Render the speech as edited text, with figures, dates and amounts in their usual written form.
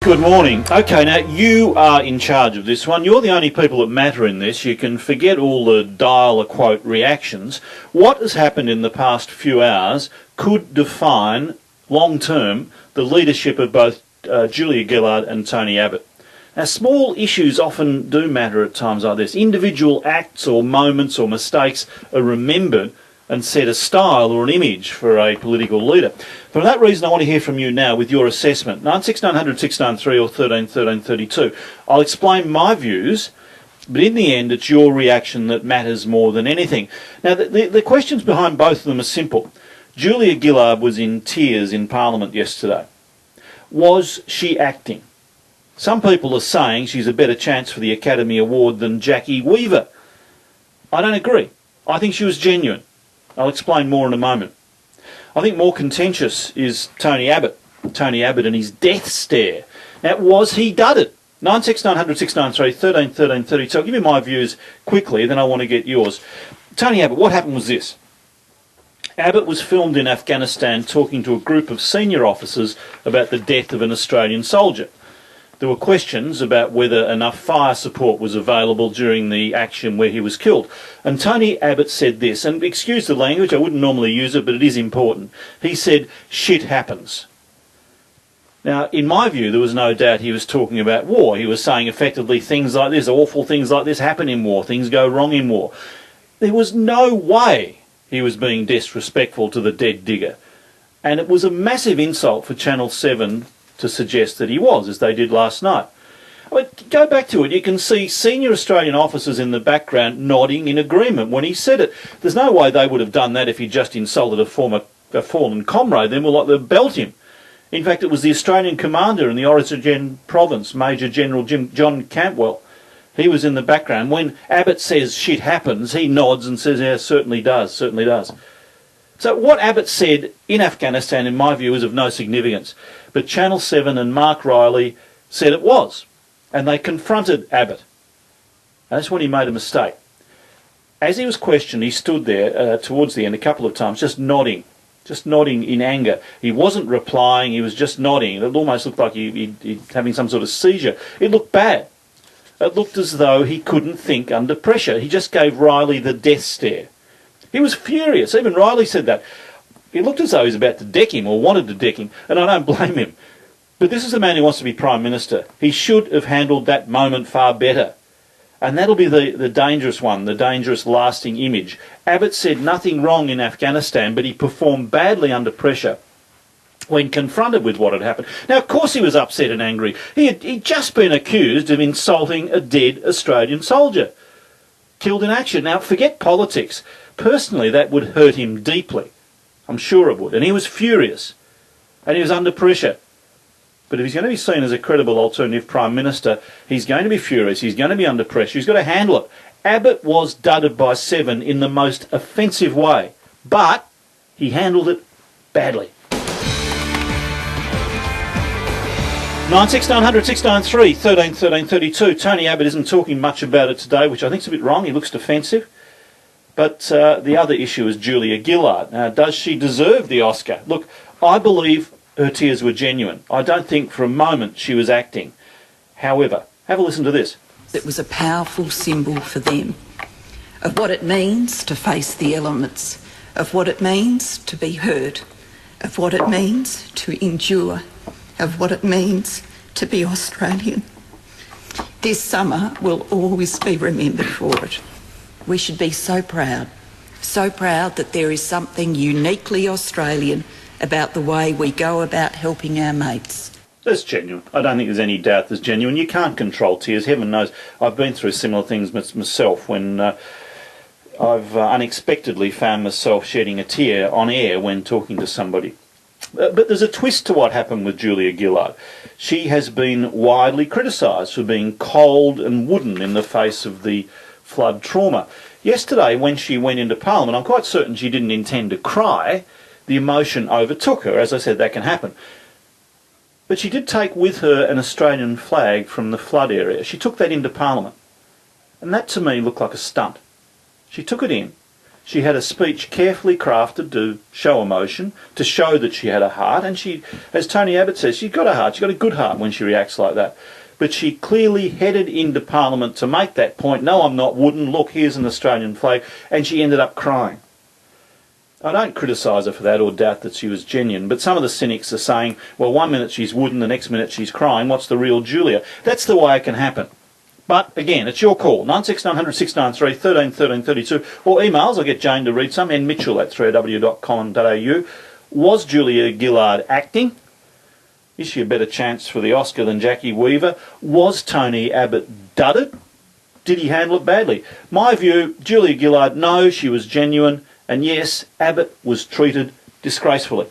Good morning. Okay, now you are in charge of this one. You're the only people that matter in this. You can forget all the dial-a-quote reactions. What has happened in the past few hours could define, long-term, the leadership of both Julia Gillard and Tony Abbott. Now, small issues often do matter at times like this. Individual acts or moments or mistakes are remembered and set a style or an image for a political leader. For that reason, I want to hear from you now with your assessment. 96900 693 or 13 13 32. I'll explain my views, but in the end, it's your reaction that matters more than anything. Now, the questions behind both of them are simple. Julia Gillard was in tears in Parliament yesterday. Was she acting? Some people are saying she's a better chance for the Academy Award than Jackie Weaver. I don't agree. I think she was genuine. I'll explain more in a moment. I think more contentious is Tony Abbott. Tony Abbott and his death stare. Now, was he dudded? 96900 693 13 13 32. I'll give you my views quickly, then I want to get yours. Tony Abbott, what happened was this. Abbott was filmed in Afghanistan talking to a group of senior officers about the death of an Australian soldier. There were questions about whether enough fire support was available during the action where he was killed. And Tony Abbott said this, and excuse the language, I wouldn't normally use it, but it is important. He said, shit happens. Now, in my view, there was no doubt he was talking about war. He was saying effectively things like this, awful things like this happen in war, things go wrong in war. There was no way he was being disrespectful to the dead digger. And it was a massive insult for Channel 7 to suggest that he was, as they did last night. But go back to it, you can see senior Australian officers in the background nodding in agreement when he said it. There's no way they would have done that if he just insulted a fallen comrade. Then we'll like to belt him. In fact, it was the Australian commander in the Origin province, Major General John Campbell. He was in the background. When Abbott says shit happens, he nods and says, yeah, certainly does, certainly does. So what Abbott said in Afghanistan, in my view, is of no significance. But Channel 7 and Mark Riley said it was. And they confronted Abbott. And that's when he made a mistake. As he was questioned, he stood there towards the end a couple of times, just nodding in anger. He wasn't replying, he was just nodding. It almost looked like he'd having some sort of seizure. It looked bad. It looked as though he couldn't think under pressure. He just gave Riley the death stare. He was furious. Even Riley said that. He looked as though he was about to deck him or wanted to deck him, and I don't blame him. But this is a man who wants to be Prime Minister. He should have handled that moment far better. And that'll be the dangerous one, the dangerous lasting image. Abbott said nothing wrong in Afghanistan, but he performed badly under pressure when confronted with what had happened. Now, of course he was upset and angry. He'd just been accused of insulting a dead Australian soldier, killed in action. Now, forget politics. Personally, that would hurt him deeply. I'm sure it would. And he was furious. And he was under pressure. But if he's going to be seen as a credible alternative Prime Minister, he's going to be furious. He's going to be under pressure. He's got to handle it. Abbott was dudded by 7 in the most offensive way. But he handled it badly. 96900 693 13 13 32. Tony Abbott isn't talking much about it today, which I think is a bit wrong. He looks defensive. But the other issue is Julia Gillard. Now, does she deserve the Oscar? Look, I believe her tears were genuine. I don't think for a moment she was acting. However, have a listen to this. It was a powerful symbol for them of what it means to face the elements, of what it means to be heard, of what it means to endure, of what it means to be Australian. This summer will always be remembered for it. We should be so proud that there is something uniquely Australian about the way we go about helping our mates. That's genuine. I don't think there's any doubt that's genuine. You can't control tears. Heaven knows I've been through similar things myself when I've unexpectedly found myself shedding a tear on air when talking to somebody. But there's a twist to what happened with Julia Gillard. She has been widely criticised for being cold and wooden in the face of the flood trauma. Yesterday, when she went into Parliament, I'm quite certain she didn't intend to cry. The emotion overtook her. As I said, that can happen. But she did take with her an Australian flag from the flood area. She took that into Parliament. And that, to me, looked like a stunt. She took it in. She had a speech carefully crafted to show emotion, to show that she had a heart, and she, as Tony Abbott says, she's got a heart, she's got a good heart when she reacts like that. But she clearly headed into Parliament to make that point. No, I'm not wooden. Look, here's an Australian flag. And she ended up crying. I don't criticise her for that or doubt that she was genuine, but some of the cynics are saying, well, 1 minute she's wooden, the next minute she's crying. What's the real Julia? That's the way it can happen. But again, it's your call. 96900 693 13 13 32, or emails. I'll get Jane to read some. nmitchell@3w.com.au. Was Julia Gillard acting? Is she a better chance for the Oscar than Jackie Weaver? Was Tony Abbott dudded? Did he handle it badly? My view, Julia Gillard, no, she was genuine. And yes, Abbott was treated disgracefully.